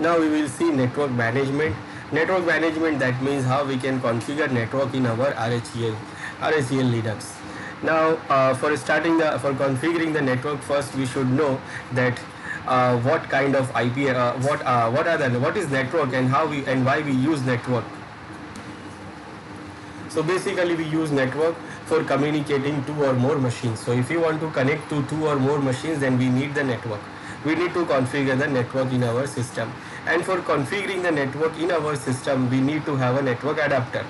Now we will see network management. Network management, that means how we can configure network in our RHEL Linux. Now for configuring the network, first we should know that what kind of IP, what is network and how we and why we use network. So basically we use network for communicating two or more machines. So if you want to connect to two or more machines, then we need the network. We need to configure the network in our system. And for configuring the network in our system, we need to have a network adapter.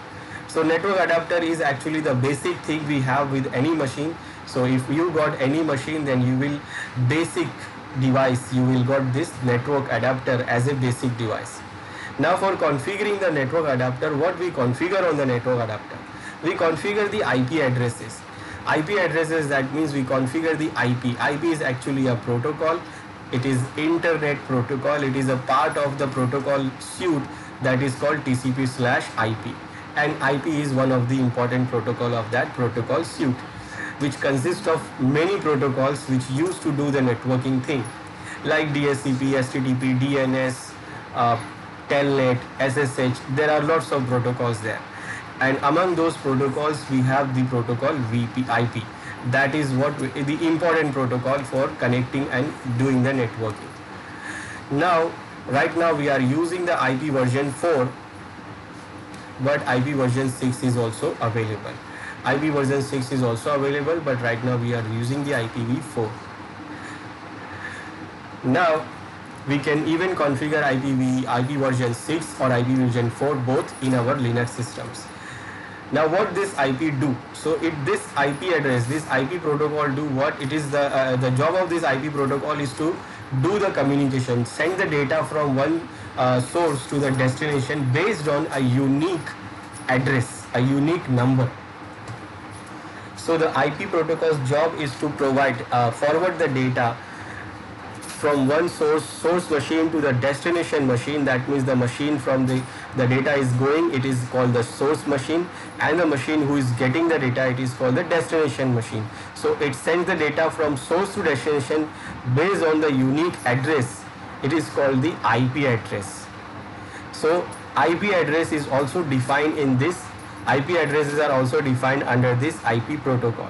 So network adapter is actually the basic thing we have with any machine. So if you got any machine, then you will basic device, you will got this network adapter as a basic device. Now for configuring the network adapter, what we configure on the network adapter? We configure the IP addresses. IP addresses, that means we configure the IP. IP is actually a protocol. It is internet protocol. It is a part of the protocol suite that is called TCP/IP. And IP is one of the important protocol of that protocol suite, which consists of many protocols which used to do the networking thing, like DSCP, STTP, DNS, Telnet, SSH. There are lots of protocols there, and among those protocols we have the protocol IP. That is the important protocol for connecting and doing the networking. Now, right now we are using the IP version 4, but IP version 6 is also available. IP version 6 is also available, but right now we are using the IPv4. Now we can even configure IP version 6 or IP version 4 both in our Linux systems. Now what this IP do? So this IP address, this IP protocol do what? It is the job of this IP protocol is to do the communication, send the data from one source to the destination based on a unique address, a unique number. So the IP protocol's job is to provide forward the data from one source machine to the destination machine. That means the machine from the data is going, it is called the source machine, and the machine who is getting the data, it is called the destination machine. So it sends the data from source to destination based on the unique address. It is called the IP address. So IP address is also defined in this. IP addresses are also defined under this IP protocol.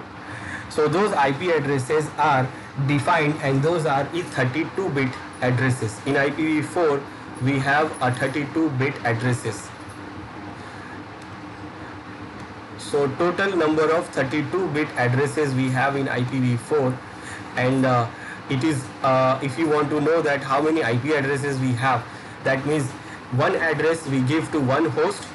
So those IP addresses are defined, and those are 32-bit addresses. In IPv4 we have a 32-bit addresses. So total number of 32-bit addresses we have in IPv4, and it is if you want to know that how many IP addresses we have, that means one address we give to one host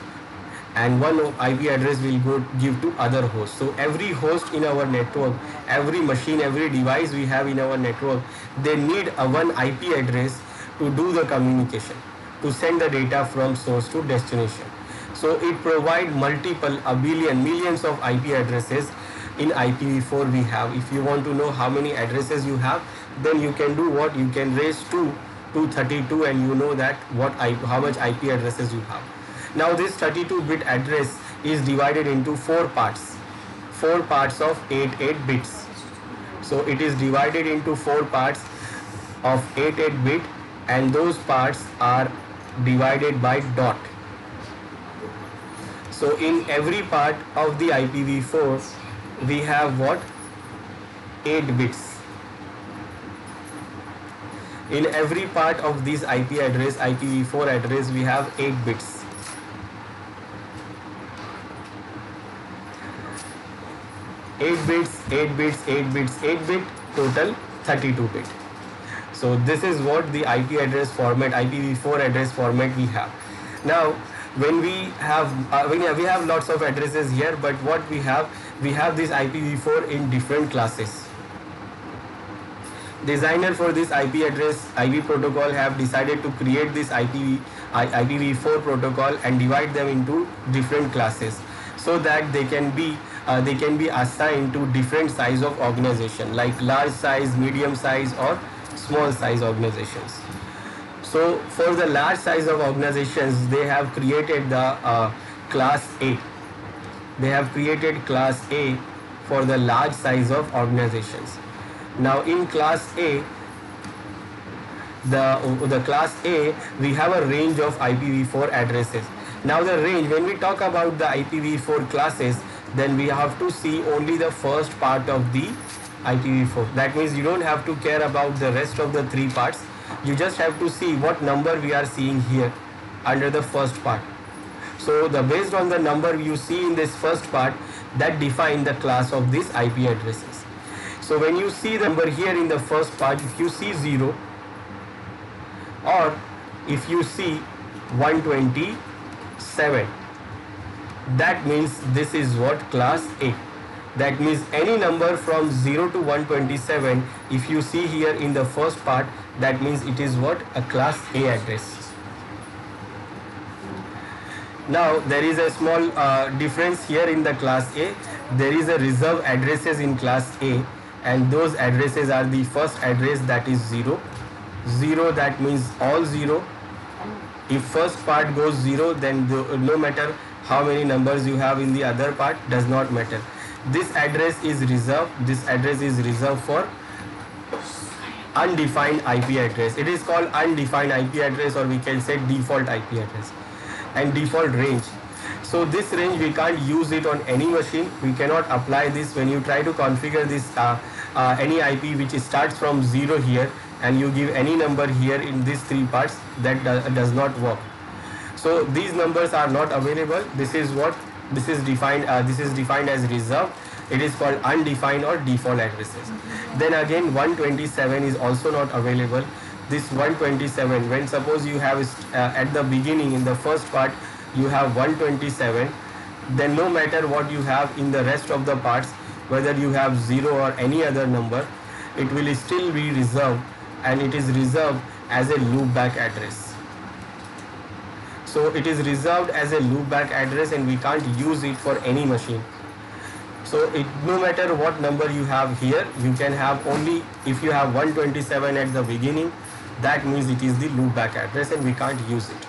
and one IP address will give to other hosts. So every host in our network, every machine, every device we have in our network, they need a one IP address to do the communication, to send the data from source to destination. So it provides multiple, millions of IP addresses in IPv4 we have. If you want to know how many addresses you have, then you can do what? You can raise 2 to 32 and you know that how much IP addresses you have. Now this 32-bit address is divided into 4 parts. 4 parts of 8 bits. So it is divided into 4 parts of 8 bit, and those parts are divided by dot. So in every part of the IPv4 we have what? 8 bits. In every part of this IP address, IPv4 address, we have 8 bits. 8 bits, 8 bits, 8 bits, 8 bit, total 32 bit. So this is what the IP address format, IPv4 address format we have. Now when we have lots of addresses here, but what we have this IPv4 in different classes. Designer for this IP address, IP protocol have decided to create this IPv4 protocol and divide them into different classes, so that they can be assigned to different size of organization, like large size, medium size or small size organizations. So for the large size of organizations, they have created the class A. They have created class A for the large size of organizations. Now in class A, the class A, we have a range of IPv4 addresses. Now the range, when we talk about the IPv4 classes, then we have to see only the first part of the IPv4. That means you don't have to care about the rest of the three parts. You just have to see what number we are seeing here under the first part. So based on the number you see in this first part, that define the class of these IP addresses. So when you see the number here in the first part, if you see 0 or if you see 127, that means this is what? Class A. That means any number from 0 to 127, if you see here in the first part, that means it is what? A class A address. Now there is a small difference here in the class A. There is a reserve addresses in class A, and those addresses are the first address, that is 0. 0, that means all 0. If first part goes 0, then no matter how many numbers you have in the other part, does not matter. This address is reserved. This address is reserved for undefined IP address. It is called undefined IP address, or we can say default IP address, and default range. So this range we can't use it on any machine. We cannot apply this. When you try to configure this any IP which starts from 0 here, and you give any number here in these three parts, that does not work. So these numbers are not available. This is what this is defined. This is defined as reserved. It is called undefined or default addresses. Then again 127 is also not available. This 127, when suppose you have at the beginning in the first part you have 127, then no matter what you have in the rest of the parts, whether you have 0 or any other number, it will still be reserved, and it is reserved as a loopback address. So it is reserved as a loopback address, and we can't use it for any machine. So no matter what number you have here, you can have only, if you have 127 at the beginning, that means it is the loopback address and we can't use it.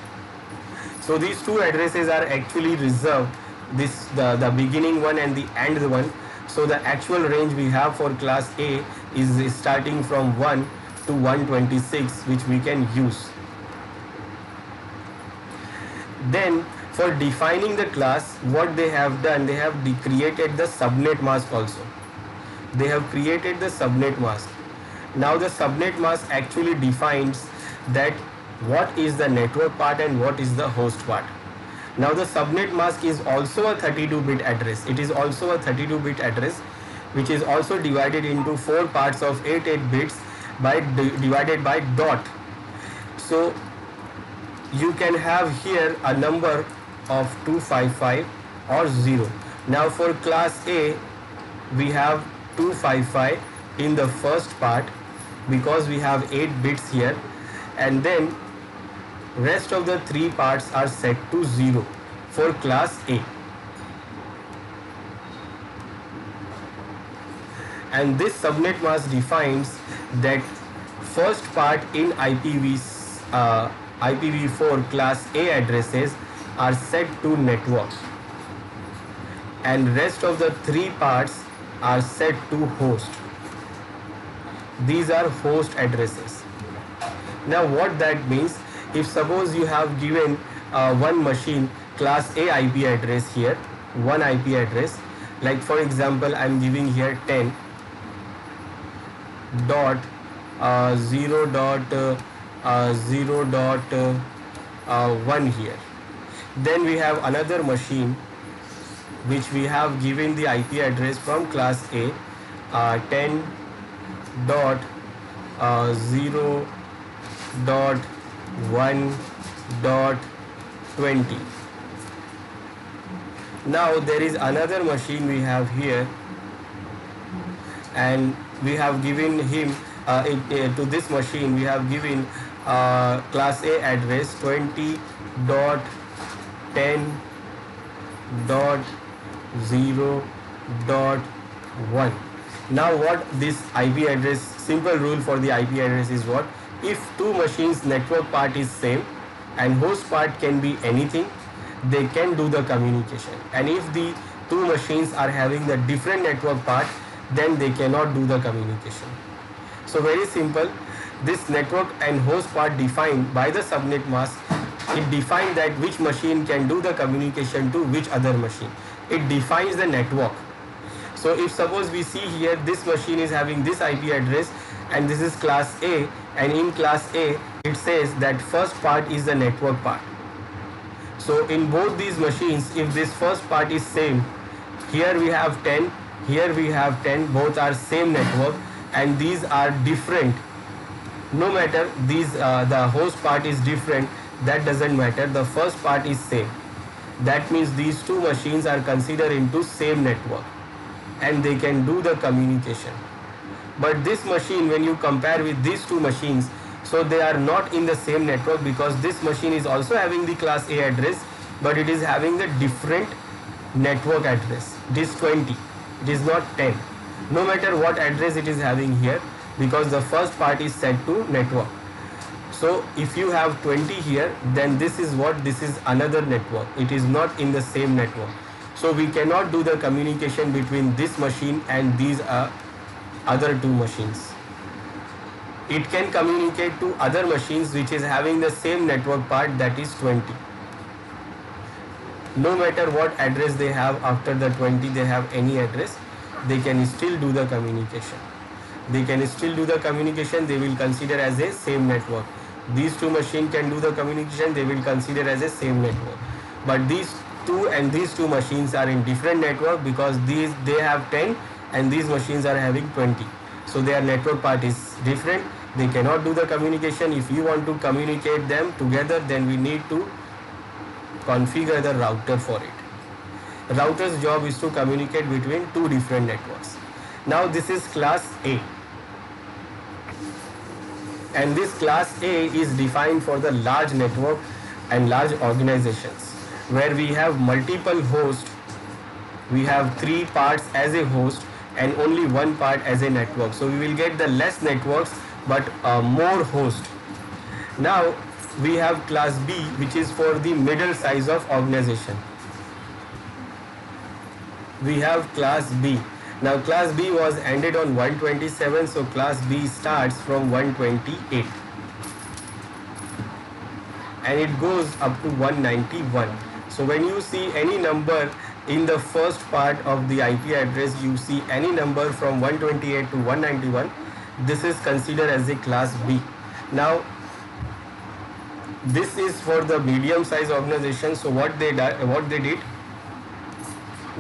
So these two addresses are actually reserved, the beginning one and the end one. So the actual range we have for class A is starting from 1 to 126, which we can use. Then for defining the class, what they have done, they have created the subnet mask also. They have created the subnet mask. Now the subnet mask actually defines that what is the network part and what is the host part. Now the subnet mask is also a 32-bit address. It is also a 32-bit address, which is also divided into 4 parts of 8 bits divided by dot. So you can have here a number of 255 or 0. Now for class A, we have 255 in the first part because we have 8 bits here, and then rest of the 3 parts are set to 0 for class A. And this subnet mask defines that first part in IPv4 class A addresses are set to network, and rest of the 3 parts are set to host. These are host addresses. Now what that means, if suppose you have given one machine class A IP address here, one IP address, like for example I am giving here 10 dot 0 dot 0 dot 1 here. Then we have another machine which we have given the IP address from class A, 10 dot 0 dot 1 dot 20. Now there is another machine we have here, and we have given him to this machine we have given class A address 20 dot 10 dot 0 dot 1. Now what this IP address, simple rule for the IP address is what? If two machines network part is same and host part can be anything, they can do the communication. And if the two machines are having the different network part, then they cannot do the communication. So very simple. This network and host part defined by the subnet mask. It defines that which machine can do the communication to which other machine. It defines the network. So if suppose we see here, this machine is having this IP address and this is class A, and in class A it says that first part is the network part. So in both these machines, if this first part is same, here we have 10, here we have 10, both are same network, and these are different. No matter these the host part is different, that doesn't matter, the first part is same. That means these two machines are considered into same network and they can do the communication. But this machine, when you compare with these two machines, so they are not in the same network, because this machine is also having the class A address, but it is having the different network address. It is 20, it is not 10. No matter what address it is having here, because the first part is set to network. So if you have 20 here, then this is what, this is another network. It is not in the same network. So we cannot do the communication between this machine and these other two machines. It can communicate to other machines which is having the same network part, that is 20. No matter what address they have, after the 20 they have any address, they can still do the communication. They can still do the communication, they will consider as a same network. These two machines can do the communication, they will consider as a same network. But these two and these two machines are in different network, because they have 10 and these machines are having 20. So their network part is different. They cannot do the communication. If you want to communicate them together, then we need to configure the router for it. Router's job is to communicate between two different networks. Now this is class A. And this class A is defined for the large network and large organizations, where we have multiple hosts. We have 3 parts as a host and only 1 part as a network. So we will get the less networks but more hosts. Now we have class B, which is for the middle size of organization. We have class B. Now class B was ended on 127, so class B starts from 128 and it goes up to 191. So when you see any number in the first part of the IP address, you see any number from 128 to 191, this is considered as a class B. Now this is for the medium size organization. So what they did,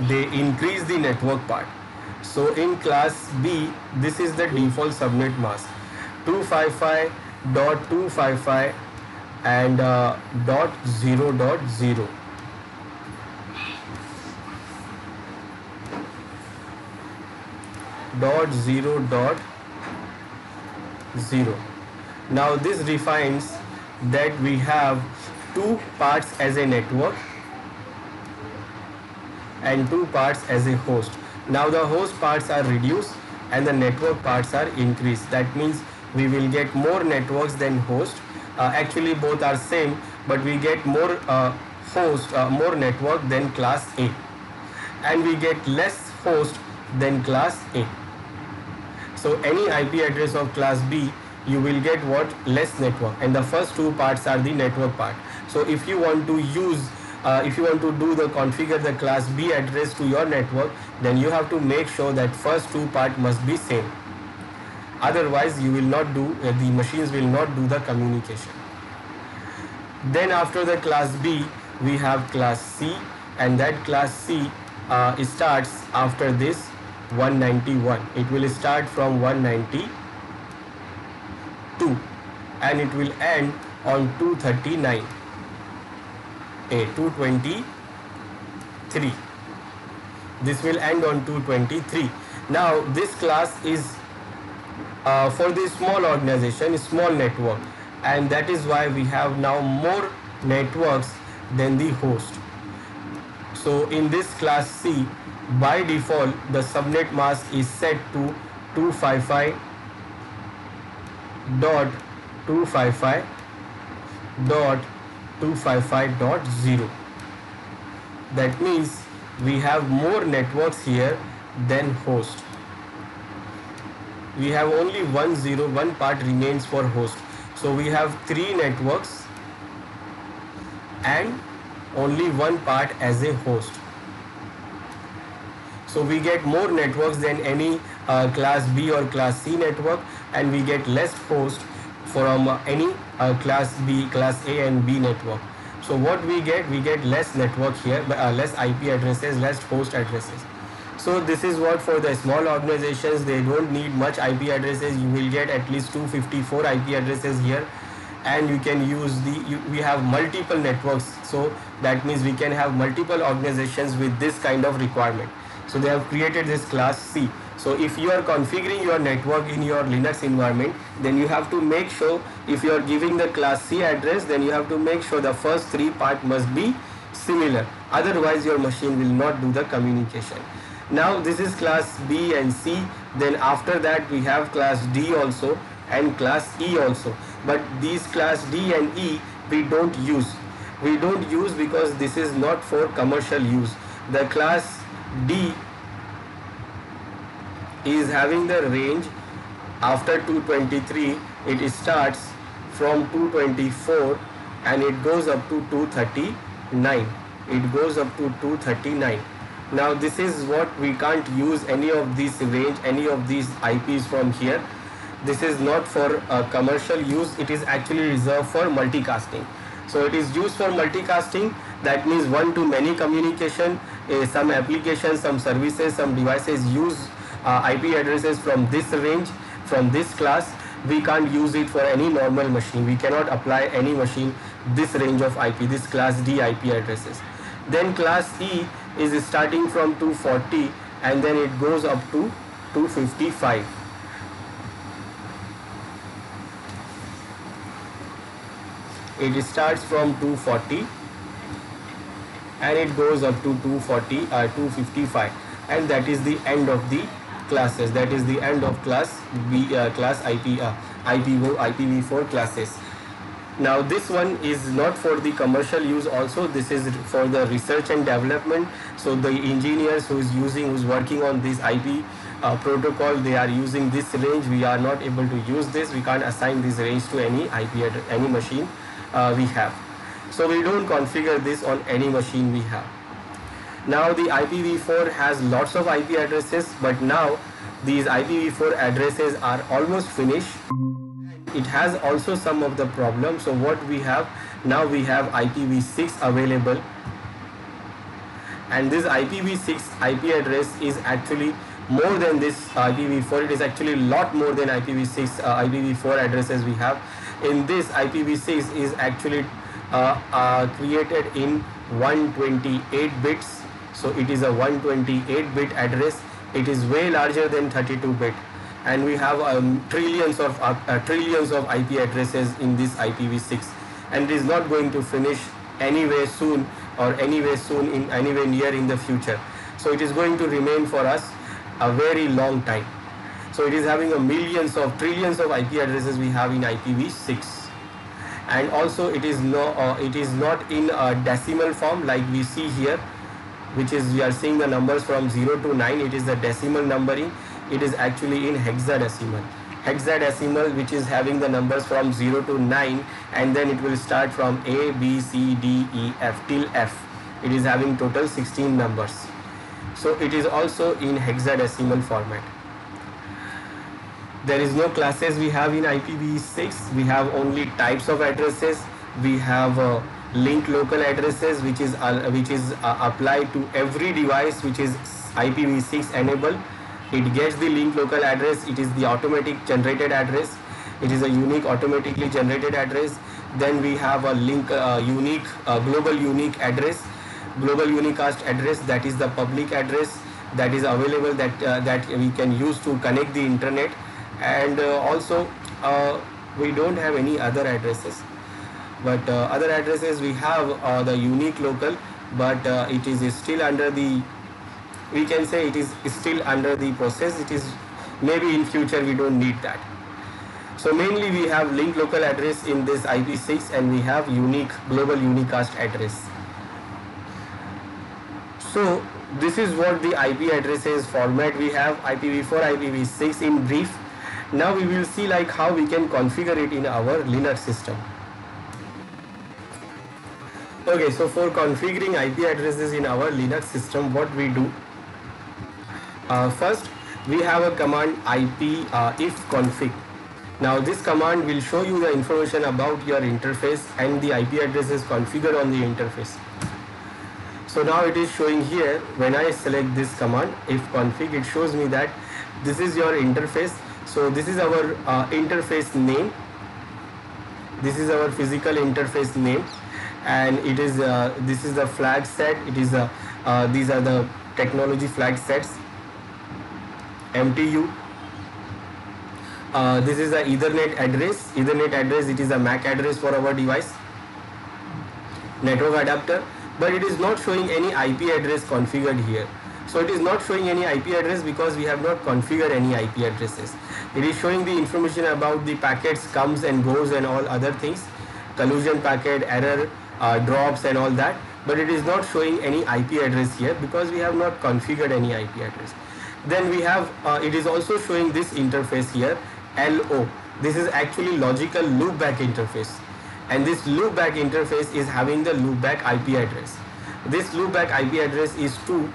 they increased the network part. So in class B, this is the default subnet mask, 255.255 and .0.0. .0.0. Now this defines that we have 2 parts as a network and 2 parts as a host. Now the host parts are reduced and the network parts are increased. That means we will get more networks than host. Actually both are same, but we get more more network than class A, and we get less host than class A. So any IP address of class B, you will get what? Less network, and the first 2 parts are the network part. So if you want to use if you want to do the configure the class B address to your network, then you have to make sure that first 2 part must be same. Otherwise you will not do the machines will not do the communication. Then after the class B, we have class C, and that class C starts after this 191. It will start from 192 and it will end on 239. 223. This will end on 223. Now this class is for the small organization, small network, and that is why we have now more networks than the host. So in this class C, by default the subnet mask is set to 255.255.255.0. That means we have more networks here than host. we have only one part remains for host. So we have 3 networks and only one part as a host. So we get more networks than any class B or class C network, and we get less host from any class B, class A and B network. So what we get less network here, less IP addresses, less host addresses. So this is what, for the small organizations, they don't need much IP addresses. You will get at least 254 IP addresses here, and you can use we have multiple networks. So that means we can have multiple organizations with this kind of requirement. So they have created this class C. So if you are configuring your network in your Linux environment, then you have to make sure, if you are giving the class C address, then you have to make sure the first 3 part must be similar. Otherwise your machine will not do the communication. Now this is class B and C. Then after that we have class D also and class E also. But these class D and E we don't use. We don't use because this is not for commercial use. The class D is having the range after 223. It starts from 224 and it goes up to 239. It goes up to 239. Now this is what we can't use any of these range, any of these IPs from here. This is not for commercial use. It is actually reserved for multicasting. So it is used for multicasting. That means one to many communication. Some applications, some services, some devices use IP addresses from this range, from this class. We can't use it for any normal machine. We cannot apply any machine this range of IP, this class D IP addresses. Then class E is starting from 240 and then it goes up to 255. It starts from 240 and it goes up to 255, and that is the end of the classes. That is the end of class B, class IPv4 classes. Now this one is not for the commercial use also. This is for the research and development. So the engineers who's working on this IP protocol, they are using this range. We are not able to use this. We can't assign this range to any machine we have. So we don't configure this on any machine we have. Now the IPv4 has lots of IP addresses, but now these IPv4 addresses are almost finished. It has also some of the problems. So what we have now, we have IPv6 available, and this IPv6 IP address is actually more than this IPv4. It is actually a lot more than IPv6 IPv4 addresses we have. In this, IPv6 is actually created in 128 bits. So it is a 128-bit address. It is way larger than 32-bit. And we have trillions of IP addresses in this IPv6, and it is not going to finish anywhere soon anywhere near in the future. So it is going to remain for us a very long time. So it is having trillions of IP addresses we have in IPv6, and also it is not in a decimal form like we see here, which is, we are seeing the numbers from 0 to 9. It is the decimal numbering. It is actually in hexadecimal, which is having the numbers from 0 to 9, and then it will start from A, B, C, D, E, F till F. It is having total 16 numbers. So it is also in hexadecimal format. There is no classes we have in IPv6. We have only types of addresses. We have link local addresses, which is applied to every device which is IPv6 enabled. It gets the link local address. It is the automatic generated address. It is a unique automatically generated address. Then we have a link global unique address, global unicast address. That is the public address that is available, that we can use to connect the internet. And also we don't have any other addresses, but other addresses we have the unique local, but it is still under the, we can say it is still under the process. It is maybe in future we don't need that. So mainly we have link local address in this IP6, and we have unique global unicast address. So this is what the IP addresses format we have, IPv4, IPv6 in brief. Now we will see like how we can configure it in our Linux system. Okay, so for configuring IP addresses in our Linux system, what we do? First, we have a command IP ifconfig. Now this command will show you the information about your interface and the IP addresses configured on the interface. So now it is showing here, when I select this command ifconfig, it shows me that this is your interface. So this is our interface name. This is our physical interface name, and it is this is the flag set. It is these are the technology flag sets. MTU. This is the Ethernet address. Ethernet address, it is a MAC address for our device. Network adapter, but it is not showing any IP address configured here. So it is not showing any IP address because we have not configured any IP addresses. It is showing the information about the packets comes and goes and all other things, collision packet, error, drops and all that, but it is not showing any IP address here because we have not configured any IP address. Then we have, it is also showing this interface here, LO. This is actually logical loopback interface, and this loopback interface is having the loopback IP address. This loopback IP address is to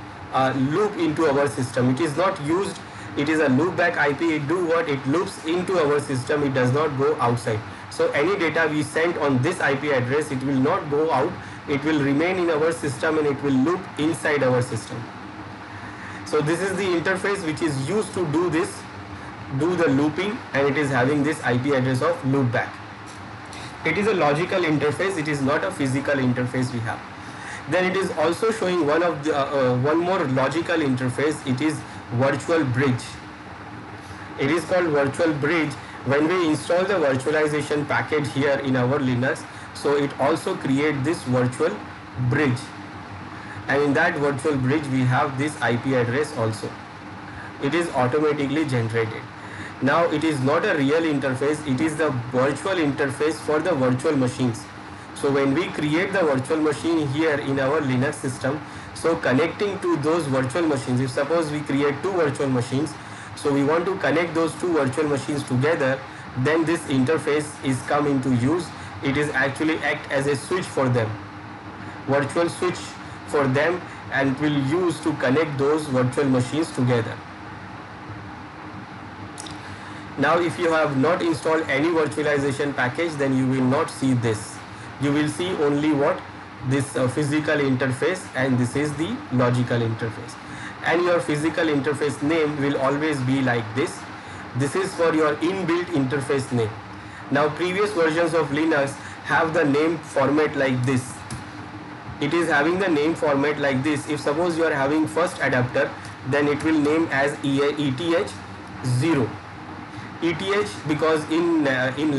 loop into our system. It is not used, it is a loopback IP. It do what? It loops into our system. It does not go outside. So any data we send on this IP address, it will not go out. It will remain in our system and it will loop inside our system. So this is the interface which is used to do this, do the looping, and it is having this IP address of loopback. It is a logical interface. It is not a physical interface we have. Then it is also showing one of the one more logical interface. It is virtual bridge. It is called virtual bridge. When we install the virtualization package here in our Linux, so it also create this virtual bridge, and in that virtual bridge we have this IP address also. It is automatically generated. Now it is not a real interface. It is the virtual interface for the virtual machines. So when we create the virtual machine here in our Linux system, so connecting to those virtual machines, if suppose we create two virtual machines, so we want to connect those two virtual machines together, then this interface is come into use. It is actually act as a switch for them, virtual switch for them, and will use to connect those virtual machines together. Now if you have not installed any virtualization package, then you will not see this. You will see only what? This physical interface, and this is the logical interface. And your physical interface name will always be like this. This is for your inbuilt interface name. Now previous versions of Linux have the name format like this. It is having the name format like this. If suppose you are having first adapter, then it will name as ETH0. ETH, because in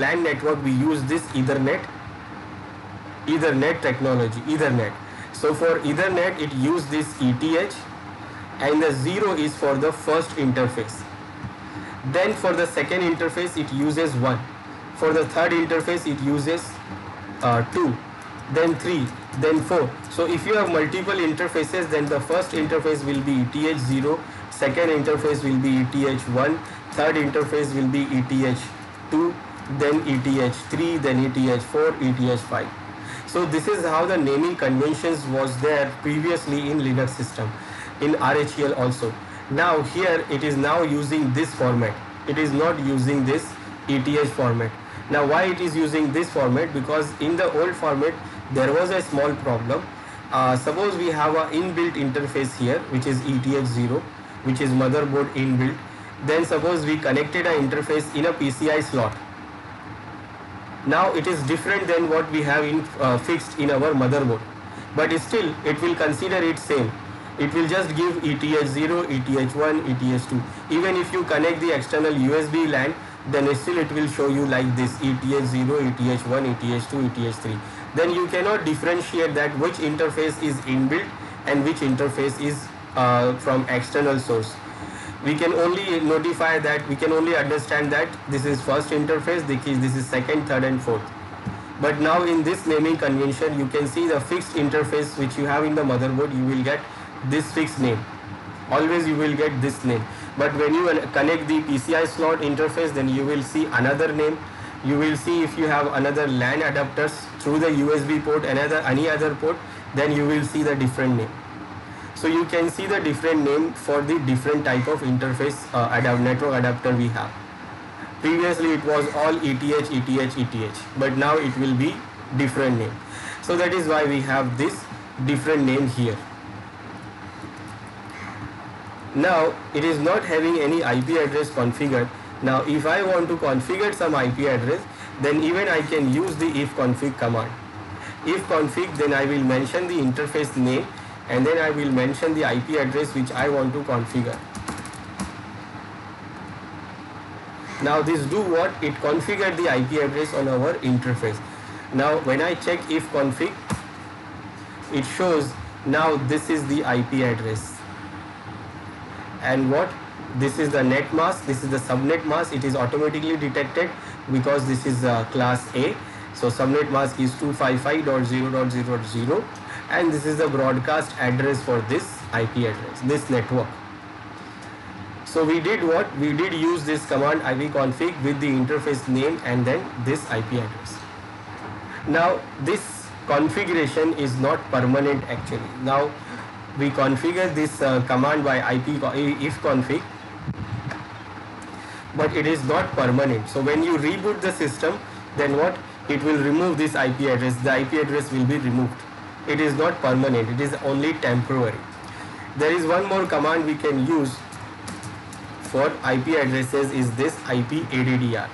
LAN network we use this Ethernet technology, Ethernet. So for Ethernet it use this ETH, and the 0 is for the first interface. Then for the second interface it uses 1. For the third interface it uses 2, then 3, then 4. So if you have multiple interfaces, then the first interface will be ETH0, second interface will be ETH1, third interface will be ETH2, then ETH3, then ETH4, ETH5. So this is how the naming conventions was there previously in Linux system, in RHEL also. Now here it is now using this format. It is not using this ETH format. Now why it is using this format? Because in the old format there was a small problem. Suppose we have an inbuilt interface here, which is ETH0, which is motherboard inbuilt. Then suppose we connected an interface in a PCI slot. Now it is different than what we have in fixed in our motherboard, but still it will consider it same. It will just give ETH0, ETH1, ETH2. Even if you connect the external USB LAN, then still it will show you like this: ETH0, ETH1, ETH2, ETH3. Then you cannot differentiate that which interface is inbuilt and which interface is from external source. We can only notify that, we can only understand that this is first interface, this is second, third and fourth. But now in this naming convention, you can see the fixed interface which you have in the motherboard, you will get this fixed name. Always you will get this name. But when you connect the PCI slot interface, then you will see another name. You will see if you have another LAN adapters through the USB port, any other port, then you will see the different name. So you can see the different name for the different type of interface network adapter we have. Previously it was all ETH, but now it will be different name. So that is why we have this different name here. Now it is not having any IP address configured. Now if I want to configure some IP address, then even I can use the ifconfig command. Ifconfig, then I will mention the interface name and then I will mention the IP address which I want to configure. Now this do what? It configured the IP address on our interface. Now when I check ifconfig, it shows now this is the IP address. And what? This is the net mask, this is the subnet mask. It is automatically detected because this is class A. So subnet mask is 255.0.0.0 and this is the broadcast address for this IP address, this network. So we did what? We did use this command ipconfig with the interface name and then this IP address. Now this configuration is not permanent actually. Now we configure this command by ifconfig, but it is not permanent. So when you reboot the system, then what? It will remove this IP address. The IP address will be removed. It is not permanent. It is only temporary. There is one more command we can use for IP addresses is this IPADDR.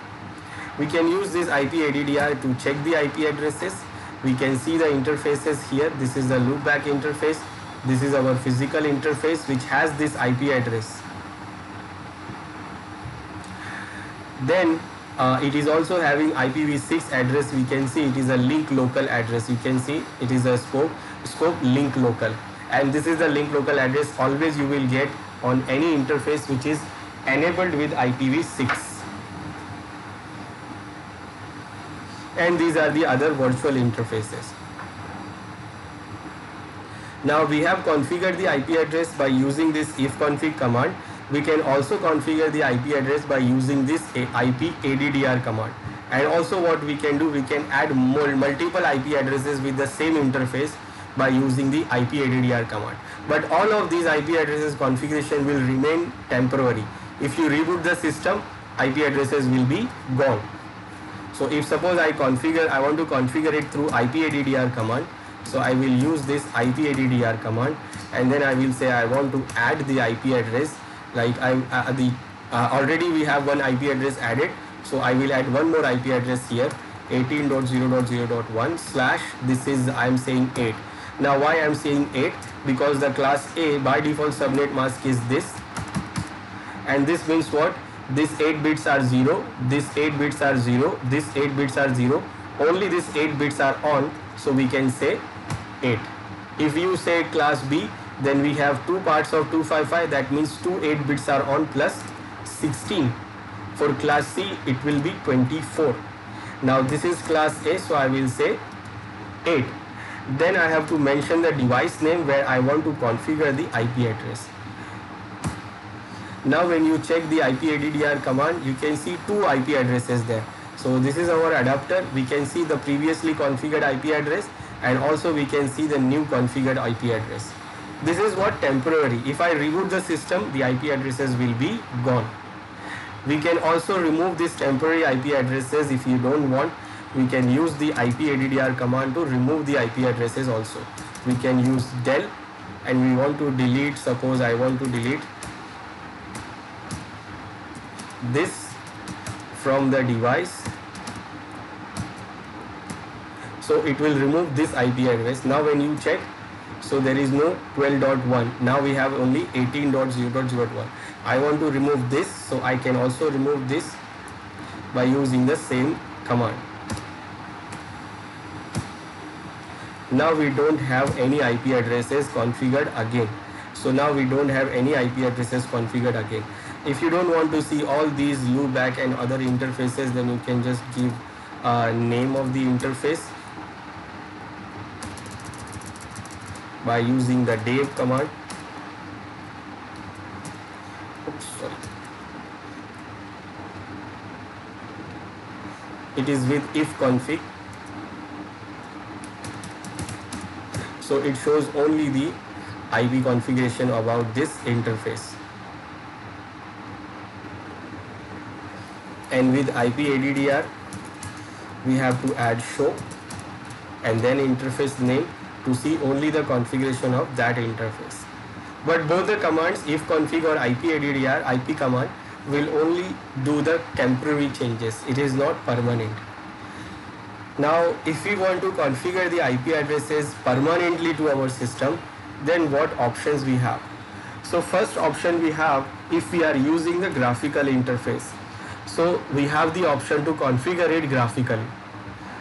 We can use this IPADDR to check the IP addresses. We can see the interfaces here. This is the loopback interface. This is our physical interface which has this IP address. Then it is also having IPv6 address. We can see it is a link local address. You can see it is a scope link local, and this is the link local address always you will get on any interface which is enabled with IPv6. And these are the other virtual interfaces. Now we have configured the IP address by using this ifconfig command. We can also configure the IP address by using this IPADDR command. And also what we can do, we can add multiple IP addresses with the same interface by using the IPADDR command. But all of these IP addresses configuration will remain temporary. If you reboot the system, IP addresses will be gone. So if suppose I want to configure it through IPADDR command, so I will use this IPADDR command and then I will say I want to add the IP address. Like already we have one IP address added, so I will add one more IP address here, 18.0.0.1 / this is I am saying 8. Now why I am saying 8? Because the class A by default subnet mask is this, and this means what? This 8 bits are 0, this 8 bits are 0, this 8 bits are 0, only this 8 bits are on, so we can say 8. If you say class B, then we have two parts of 255, that means 2 8 bits are on plus 16. For class C, it will be 24. Now this is class A, so I will say 8. Then I have to mention the device name where I want to configure the IP address. Now when you check the IPADDR command, you can see two IP addresses there. So this is our adapter. We can see the previously configured IP address and also we can see the new configured IP address. This is what? Temporary. If I reboot the system, the IP addresses will be gone. We can also remove these temporary IP addresses if you don't want. We can use the IPADDR command to remove the IP addresses also. We can use del and we want to delete, suppose I want to delete this from the device. So it will remove this IP address. Now when you check, so there is no 12.1. Now we have only 18.0.0.1. I want to remove this, so I can also remove this by using the same command. Now we don't have any IP addresses configured again. So now we don't have any IP addresses configured again. If you don't want to see all these loopback and other interfaces, then you can just give a name of the interface by using the dev command. Oops, sorry. it is with if config. So it shows only the IP configuration about this interface. And with IP ADDR, we have to add show and then interface name to see only the configuration of that interface. But both the commands, if config or IP ADDR, IP command will only do the temporary changes. It is not permanent. Now, if we want to configure the IP addresses permanently to our system, then what options we have? So first option we have, if we are using the graphical interface. So we have the option to configure it graphically.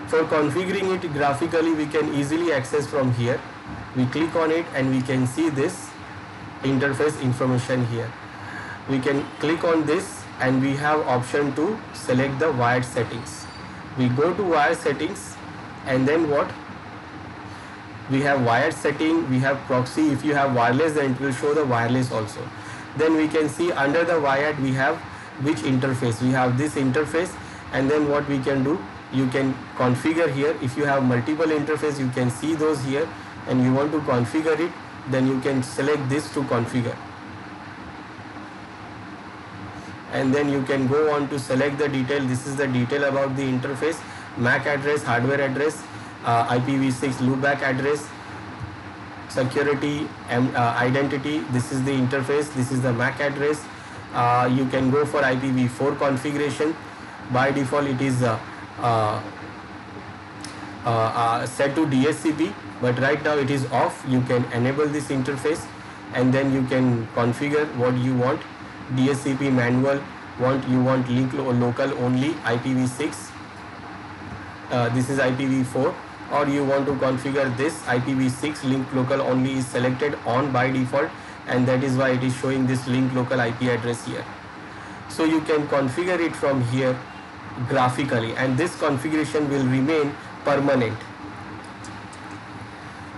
For configuring it graphically, we can easily access from here. We click on it and we can see this interface information here. We can click on this and we have option to select the wired settings. We go to wired settings and then what? We have wired setting, we have proxy. If you have wireless, then it will show the wireless also. Then we can see under the wired we have which interface. We have this interface, and then what we can do, you can configure here. If you have multiple interface, you can see those here, and you want to configure it, then you can select this to configure. And then you can go on to select the detail. This is the detail about the interface: MAC address, hardware address, IPv6 loopback address, security, identity. This is the interface, this is the MAC address. You can go for IPv4 configuration. By default it is set to DHCP, but right now it is off. You can enable this interface and then you can configure what you want. DHCP manual, you want link local only, IPv6, this is IPv4, or you want to configure this IPv6 link local only is selected on by default, and that is why it is showing this link local IP address here. So you can configure it from here graphically, and this configuration will remain permanent.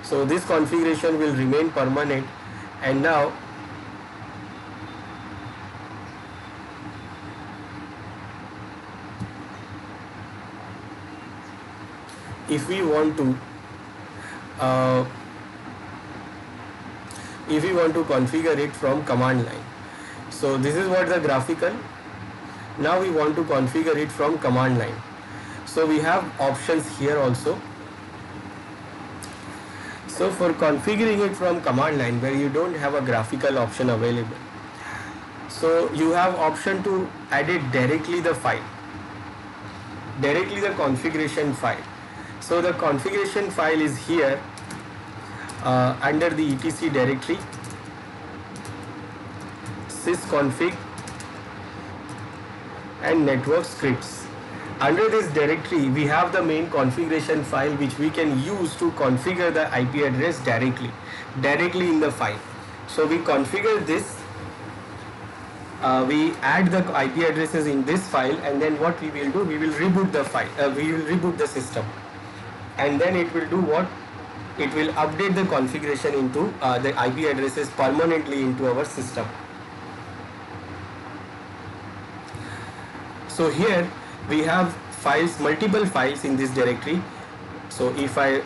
So this configuration will remain permanent. And now if we want to configure it from command line. So this is what the graphical. Now we want to configure it from command line. So we have options here also. So for configuring it from command line, where you don't have a graphical option available, so you have option to edit directly the file, directly the configuration file. So the configuration file is here under the etc directory, sysconfig and network scripts. Under this directory we have the main configuration file which we can use to configure the IP address directly in the file. So we configure this, we add the IP addresses in this file, and then what we will do, we will reboot the file, we will reboot the system, and then it will do what? It will update the configuration into the IP addresses permanently into our system. So here we have files, multiple files in this directory. So if I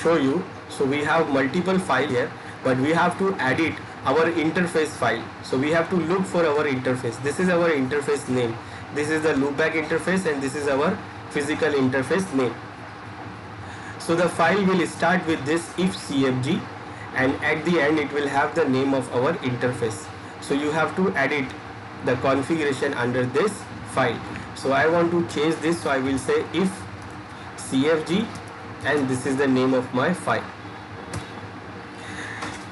show you, so we have multiple files here, but we have to edit our interface file. So we have to look for our interface. This is our interface name. This is the loopback interface, and this is our physical interface name. So the file will start with this if cfg, and at the end it will have the name of our interface. So you have to edit the configuration under this file. So I want to change this, so I will say if cfg, and this is the name of my file.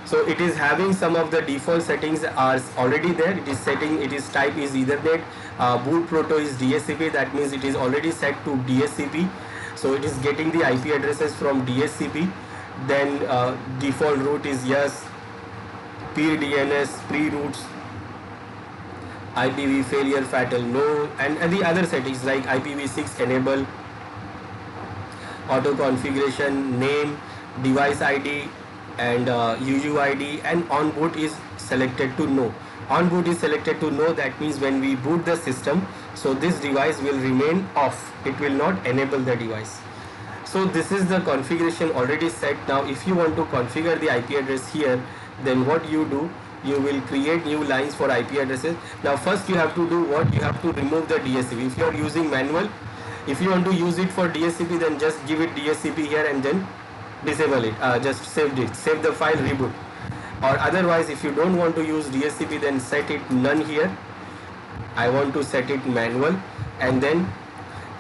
So it is having some of the default settings are already there. It is setting, it is type is Ethernet, boot proto is DHCP, that means it is already set to DHCP. So it is getting the IP addresses from DHCP. Then default route is yes, peer DNS, pre-routes, IPv failure fatal no, and the other settings like IPv6 enable, auto configuration, name, device ID, and UUID, and on boot is selected to no. On boot is selected to no, that means when we boot the system, So this device will remain off. It will not enable the device. So this is the configuration already set. Now if you want to configure the IP address here, then what you do, you will create new lines for IP addresses. Now first you have to do what? You have to remove the DHCP. If you are using manual, if you want to use it for DHCP, then just give it DHCP here and then disable it, just save it, save the file, reboot. Or otherwise, if you don't want to use DHCP, then set it none here. I want to set it manual, and then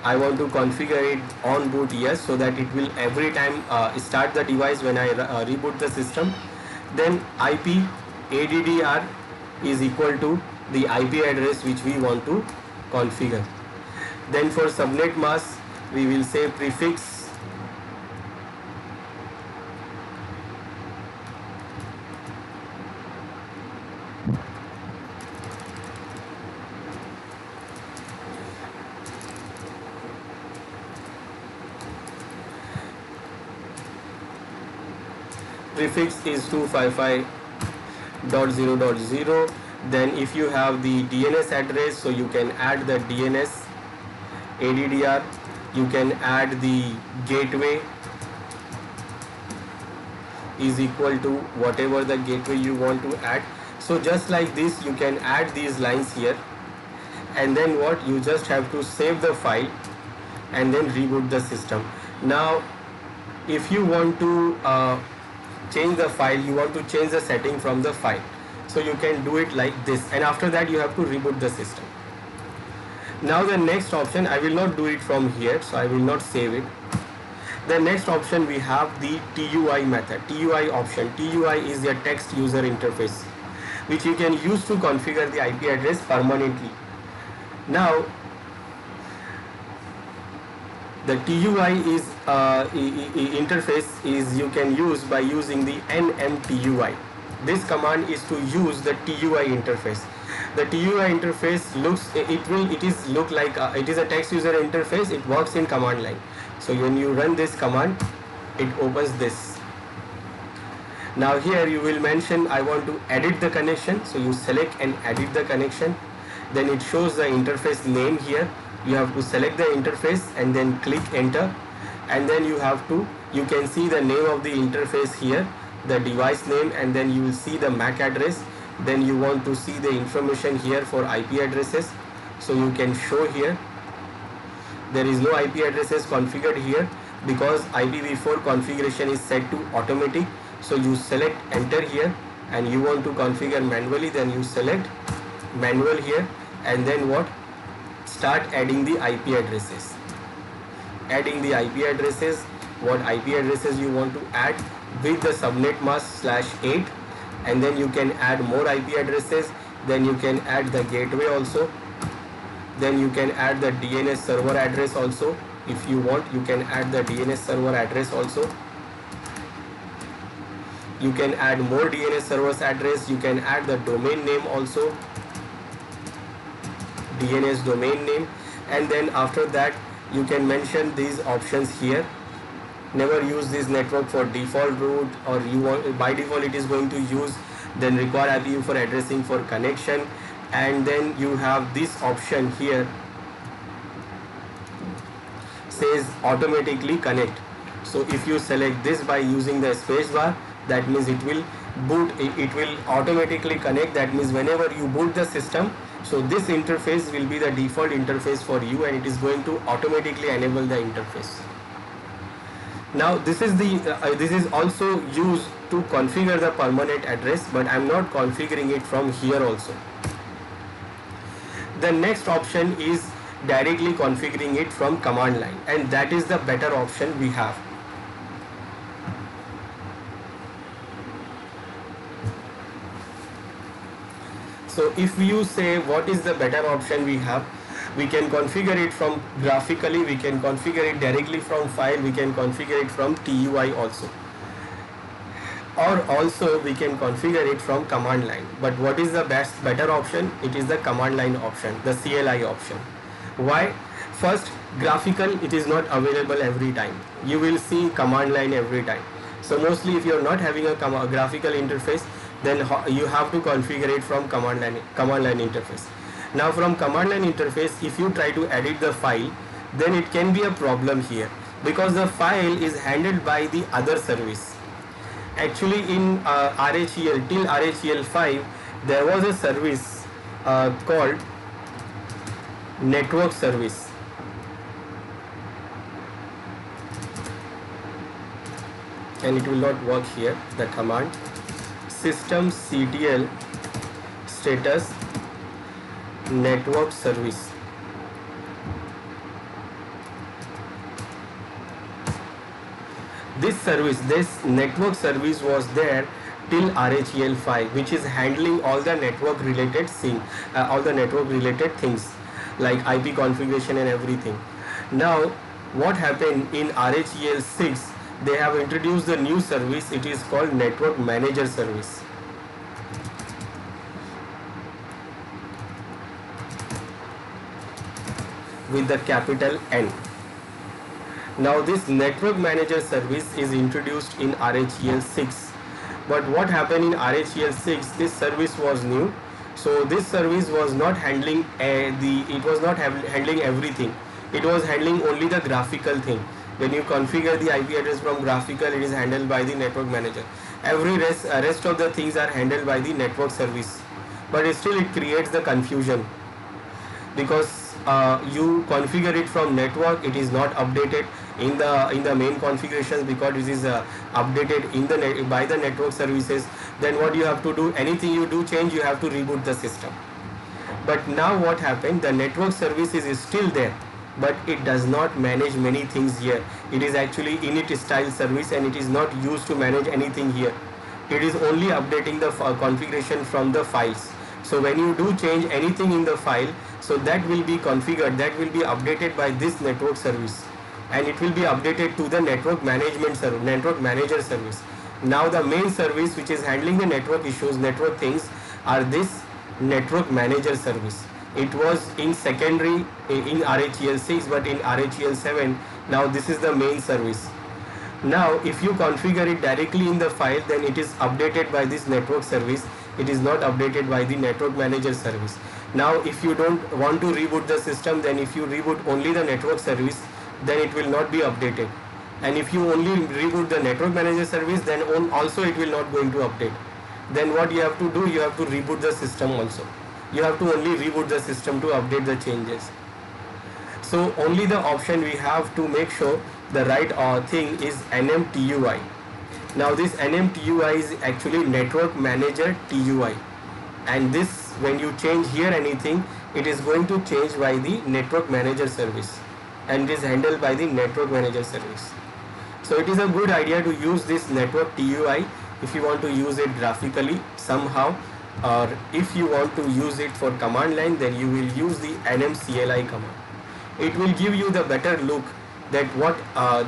I want to configure it on boot yes, so that it will every time start the device when I reboot the system. Then IP ADDR is equal to the IP address which we want to configure. Then for subnet mask, we will say prefix is 255.0.0. Then if you have the DNS address, so you can add the DNS ADDR, you can add the gateway is equal to whatever the gateway you want to add. So just like this, you can add these lines here, and then what, you just have to save the file and then reboot the system. Now if you want to change the file, you want to change the setting from the file, so you can do it like this, and after that you have to reboot the system. Now the next option, I will not do it from here, so I will not save it. The next option, we have the TUI method, TUI option. TUI is the text user interface, which you can use to configure the IP address permanently. Now the TUI is interface is you can use by using the NMTUI. This command is to use the TUI interface. The TUI interface look like it is a text user interface. It works in command line. So when you run this command, it opens this. Now here you will mention I want to edit the connection. So you select and edit the connection. Then it shows the interface name here. You have to select the interface and then click enter, and then you can see the name of the interface here, the device name, and then you will see the MAC address. Then you want to see the information here for IP addresses, so you can show here. There is no IP addresses configured here because IPv4 configuration is set to automatic. So you select enter here, and you want to configure manually, then you select manual here, and then what, start adding the IP addresses. Adding the IP addresses, what IP addresses you want to add with the subnet mask /8, and then you can add more IP addresses. Then you can add the gateway also. Then you can add the DNS server address also. If you want, you can add the DNS server address also. You can add more DNS servers address. You can add the domain name also, DNS domain name, and then after that you can mention these options here. Never use this network for default route, or you want by default it is going to use, then require IPv4 for addressing for connection, and then you have this option here says automatically connect. So if you select this by using the space bar, that means it will automatically connect. That means whenever you boot the system, so this interface will be the default interface for you, and it is going to automatically enable the interface. Now this is also used to configure the permanent address, but I am not configuring it from here also. The next option is directly configuring it from command line, and that is the better option we have. So if you say what is the better option we have, we can configure it from graphically, we can configure it directly from file, we can configure it from TUI also, or also we can configure it from command line. But what is the better option? It is the command line option, the CLI option. Why? First, graphical, it is not available every time. You will see command line every time. So mostly if you are not having a graphical interface, then you have to configure it from command line interface. Now from command line interface, if you try to edit the file, then it can be a problem here, because the file is handled by the other service. Actually in RHEL, till RHEL 5, there was a service called network service. And it will not work here, the command systemctl status network service. This network service was there till RHEL 5, which is handling all the network related things like IP configuration and everything. Now what happened in RHEL 6, they have introduced the new service. It is called network manager service. With the capital N. Now this network manager service is introduced in RHEL 6. But what happened in RHEL 6, this service was new. So this service was not handling handling everything. It was handling only the graphical thing. When you configure the IP address from graphical, it is handled by the network manager. Every rest of the things are handled by the network service. But still it creates the confusion, because you configure it from network, it is not updated in the main configurations, because it is updated in the by the network services. Then what you have to do, anything you do change, you have to reboot the system. But now what happened, the network service is still there, but it does not manage many things here. It is actually init style service, and it is not used to manage anything here. It is only updating the configuration from the files. So when you do change anything in the file, so that will be configured, that will be updated by this network service, and it will be updated to the network management service, network manager service. Now the main service which is handling the network issues, network things, are this network manager service. It was in secondary in RHEL 6, but in RHEL 7, now this is the main service. Now if you configure it directly in the file, then it is updated by this network service. It is not updated by the network manager service. Now if you don't want to reboot the system, then if you reboot only the network service, then it will not be updated. And if you only reboot the network manager service, then also it will not going to update. Then what you have to do, you have to reboot the system also. You have to only reboot the system to update the changes. So only the option we have to make sure the right thing is NMTUI. Now this NMTUI is actually network manager TUI, and this, when you change here anything, it is going to change by the network manager service, and it is handled by the network manager service. So it is a good idea to use this network TUI if you want to use it graphically somehow, or if you want to use it for command line, then you will use the NMCLI command. It will give you the better look that what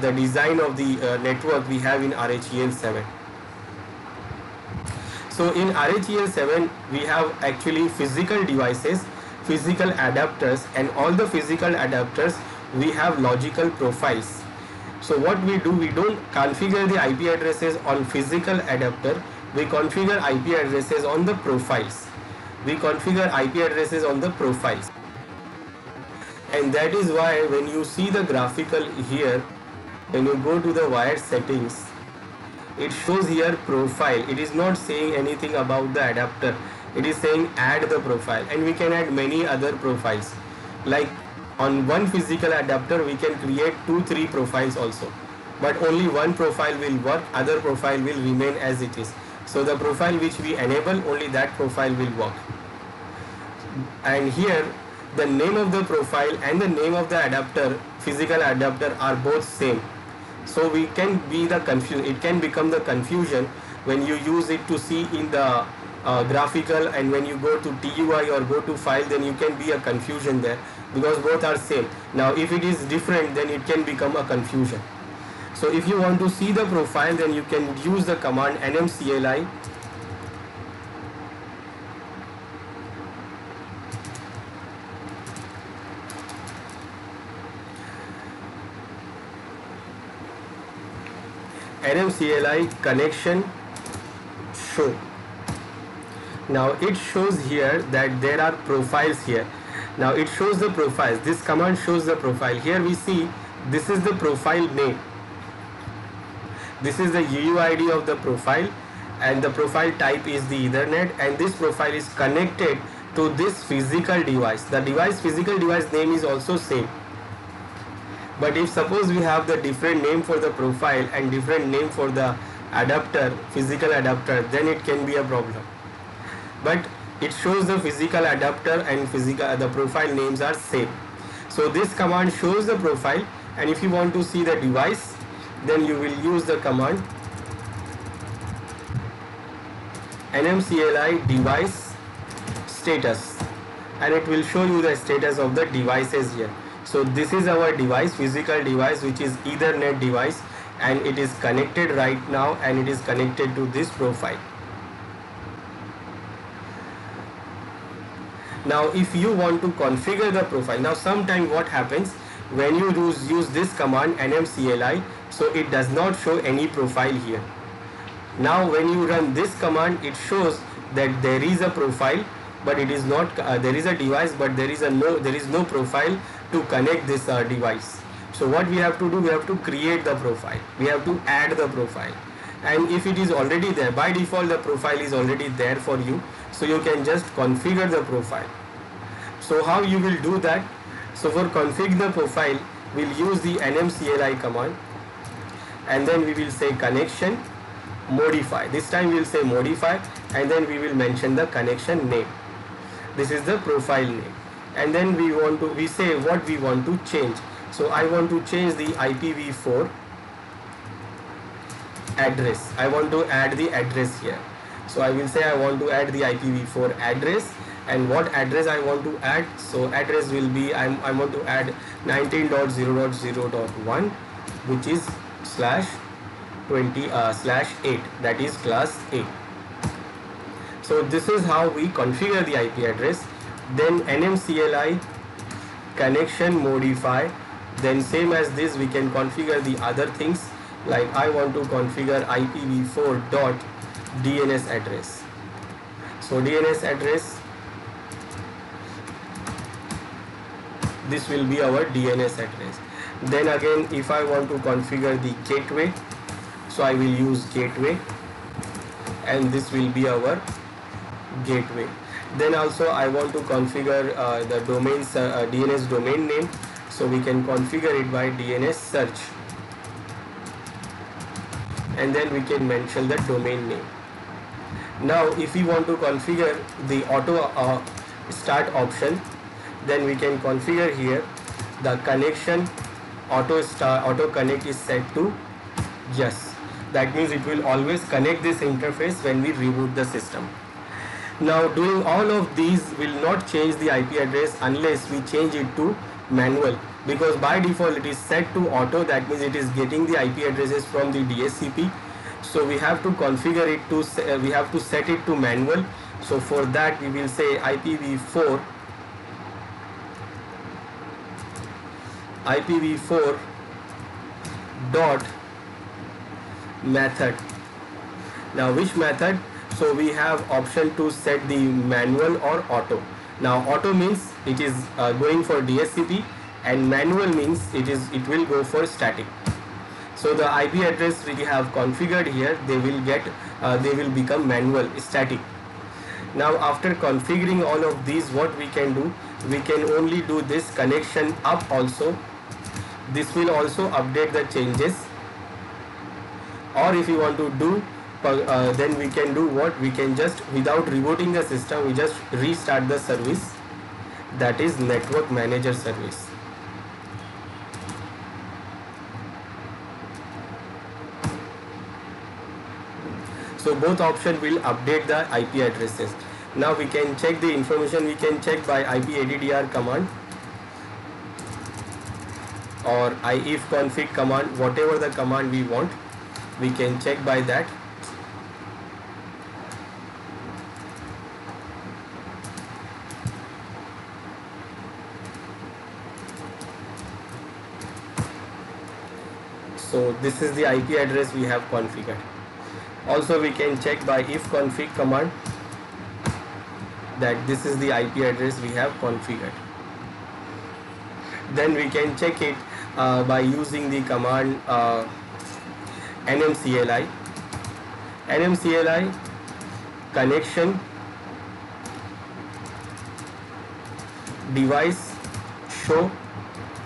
the design of the network we have in RHEL 7. So in RHEL 7 we have actually physical devices, physical adapters, and all the physical adapters we have logical profiles. So what we do, we don't configure the IP addresses on physical adapter, we configure IP addresses on the profiles. We configure IP addresses on the profiles. And that is why when you see the graphical here, when you go to the wired settings, it shows here profile. It is not saying anything about the adapter. It is saying add the profile, and we can add many other profiles. Like on one physical adapter we can create 2-3 profiles also, but only one profile will work, other profile will remain as it is. So the profile which we enable, only that profile will work. And here the name of the profile and the name of the adapter, physical adapter, are both same. So we can be the confusion, it can become the confusion when you use it to see in the graphical, and when you go to TUI or go to file, then you can be a confusion there, because both are same. Now if it is different, then it can become a confusion. So if you want to see the profile, then you can use the command NMCLI. NMCLI connection show. Now it shows here that there are profiles here. Now it shows the profiles. This command shows the profile. Here we see this is the profile name. This is the UUID of the profile, and the profile type is the Ethernet, and this profile is connected to this physical device. The physical device name is also same. But if suppose we have the different name for the profile and different name for the adapter, physical adapter, then it can be a problem. But it shows the physical adapter and the profile names are same. So this command shows the profile, and if you want to see the device, then you will use the command nmcli device status, and it will show you the status of the devices here. So this is our device, physical device, which is Ethernet device, and it is connected right now, and it is connected to this profile. Now if you want to configure the profile, now sometime what happens when you use this command nmcli, so it does not show any profile here. Now when you run this command, it shows that there is a profile, but it is not there is a device, but there is no profile to connect this device. So what we have to do, we have to create the profile, we have to add the profile, and if it is already there, by default the profile is already there for you, so you can just configure the profile. So how you will do that? So for configure the profile, we'll use the nmcli command, and then we will say connection modify. This time we will say modify, and then we will mention the connection name. This is the profile name, and then we say what we want to change. So I want to change the IPv4 address. I want to add the address here. So I will say I want to add the IPv4 address, and what address I want to add. So address will be I want to add 19.0.0.1, which is /20/8, that is class A. So this is how we configure the IP address. Then nmcli connection modify, then same as this we can configure the other things, like I want to configure IPv4 dot DNS address. So DNS address, this will be our DNS address. Then again, if I want to configure the gateway, so I will use gateway, and this will be our gateway. Then also I want to configure the domains DNS domain name, so we can configure it by DNS search, and then we can mention the domain name. Now if we want to configure the auto start option, then we can configure here the connection auto connect is set to yes. That means it will always connect this interface when we reboot the system. Now doing all of these will not change the IP address unless we change it to manual, because by default it is set to auto. That means it is getting the IP addresses from the DHCP. So we have to configure it to we have to set it to manual. So for that we will say IPv4 dot method. Now which method? So we have option to set the manual or auto. Now auto means it is going for DHCP, and manual means it will go for static. So the IP address we have configured here, they will become manual, static. Now after configuring all of these, what we can do, we can only do this connection up also. This will also update the changes. Or if you want to do then we can do what? We can just, without rebooting the system, we just restart the service, that is network manager service. So both options will update the IP addresses. Now we can check the information. We can check by IPADDR command or ifconfig command, whatever the command we want, we can check by that. So this is the IP address we have configured. Also we can check by ifconfig command. that this is the IP address we have configured. Then we can check it by using the command nmcli. nmcli connection device show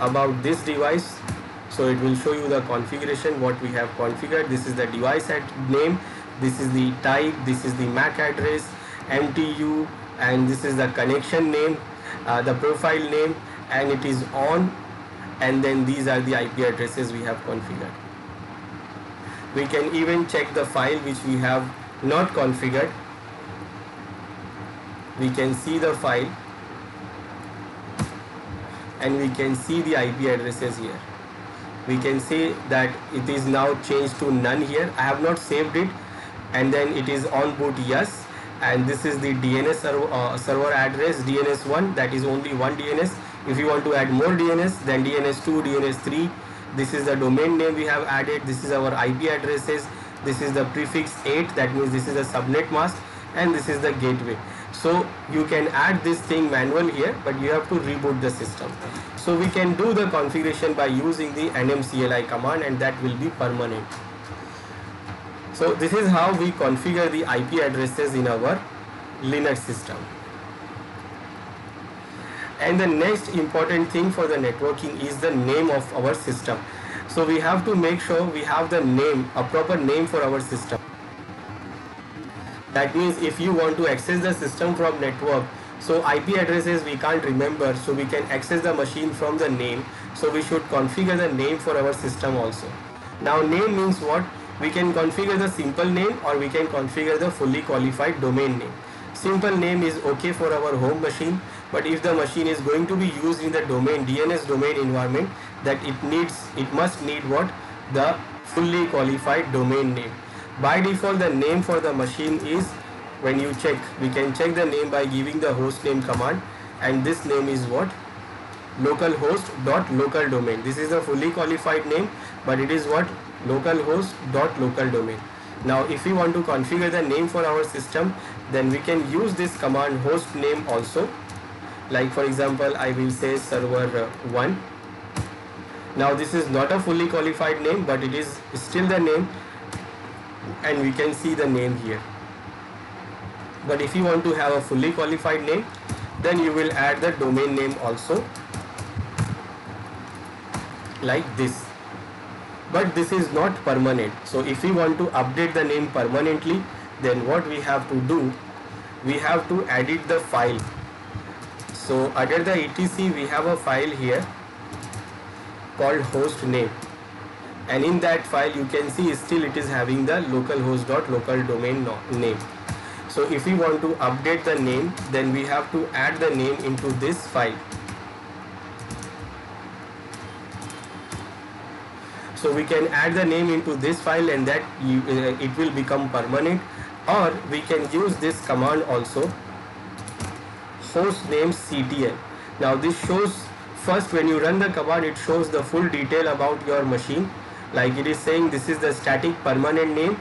about this device. So it will show you the configuration what we have configured. This is the device name, this is the type, this is the MAC address, MTU, and this is the connection name, the profile name, and it is on, and then these are the IP addresses we have configured. We can even check the file which we have not configured. We can see the file and we can see the IP addresses here. We can say that it is now changed to none here. I have not saved it, and then it is on boot yes, and this is the DNS server address DNS1, that is only one DNS. If you want to add more DNS, then DNS2, DNS3. This is the domain name we have added. This is our IP addresses. This is the prefix 8, that means this is a subnet mask, and this is the gateway. So you can add this thing manual here, but you have to reboot the system. So we can do the configuration by using the nmcli command, and that will be permanent. So this is how we configure the IP addresses in our Linux system. And the next important thing for the networking is the name of our system. So we have to make sure we have the name, a proper name for our system. That means if you want to access the system from network, so IP addresses we can't remember, so we can access the machine from the name. So we should configure the name for our system also. Now name means what? We can configure the simple name, or we can configure the fully qualified domain name. Simple name is okay for our home machine, but if the machine is going to be used in the domain DNS domain environment, that it must need what? The fully qualified domain name. By default, the name for the machine is, when you check, we can check the name by giving the host name command, and this name is what? Localhost.local domain. This is a fully qualified name, but it is what? Localhost.local domain. Now if we want to configure the name for our system, then we can use this command host name also. Like for example, I will say server 1. Now this is not a fully qualified name, but it is still the name, and we can see the name here. But if you want to have a fully qualified name, then you will add the domain name also, like this. But this is not permanent. So if we want to update the name permanently, then what we have to do, we have to edit the file. So under the etc, we have a file here called host name, and in that file you can see still it is having the localhost.local domain name. So if we want to update the name, then we have to add the name into this file. So we can add the name into this file, and that it will become permanent. Or we can use this command also, host name ctl. Now this shows, first when you run the command, it shows the full detail about your machine. Like it is saying this is the static permanent name,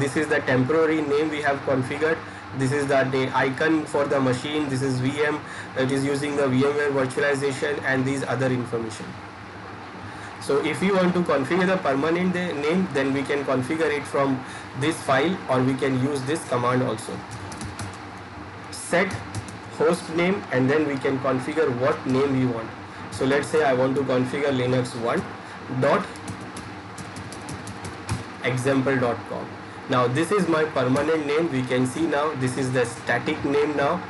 this is the temporary name we have configured, this is the icon for the machine, this is VM, it is using the VMware virtualization, and these other information. So if you want to configure the permanent name, then we can configure it from this file, or we can use this command also. Set host name, and then we can configure what name we want. So let's say I want to configure linux1.example.com. Now this is my permanent name. We can see now this is the static name now,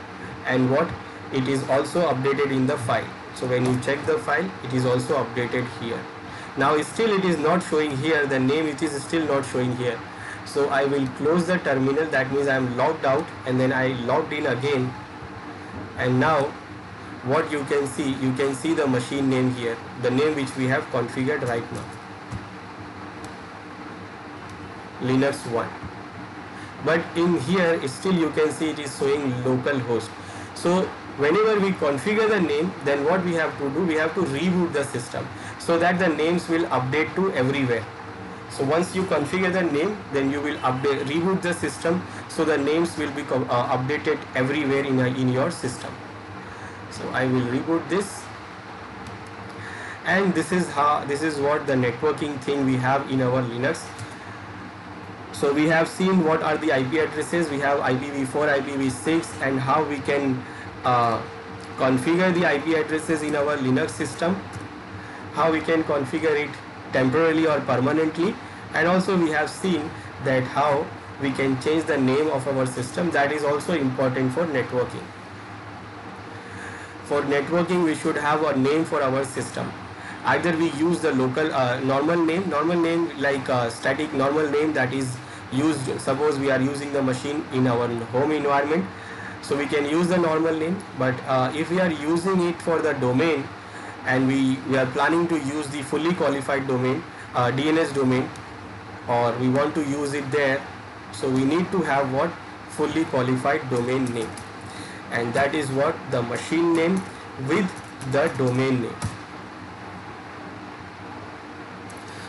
and what? It is also updated in the file. So when you check the file, it is also updated here. Now still it is not showing here, the name it is still not showing here. So I will close the terminal, that means I am logged out, and then I logged in again, and now what you can see the machine name here, the name which we have configured right now, Linux 1. But in here still you can see it is showing localhost. So whenever we configure the name, then what we have to do, we have to reboot the system so that the names will update to everywhere. So once you configure the name, then you will reboot the system, so the names will be updated everywhere in your system. So I will reboot this, and this is what the networking thing we have in our Linux. So we have seen what are the IP addresses. We have IPv4, IPv6, and how we can configure the IP addresses in our Linux system, how we can configure it temporarily or permanently, and also we have seen that how we can change the name of our system. That is also important for networking. For networking, we should have a name for our system. Either we use the local normal name like static normal name that is used. Suppose we are using the machine in our home environment, so we can use the normal name. But if we are using it for the domain, and we are planning to use the fully qualified domain, DNS domain, or we want to use it there, so we need to have what? Fully qualified domain name, and that is what? The machine name with the domain name.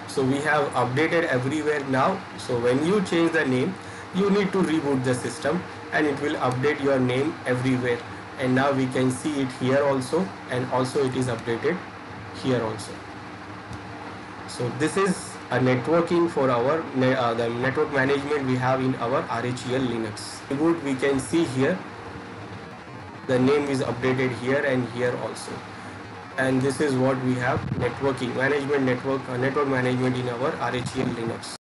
So we have updated everywhere now. So when you change the name, you need to reboot the system, and it will update your name everywhere. And now we can see it here also, and also it is updated here also. So this is a networking for our the network management we have in our RHEL Linux. We can see here the name is updated here and here also. And this is what we have: networking management, network management in our RHEL Linux.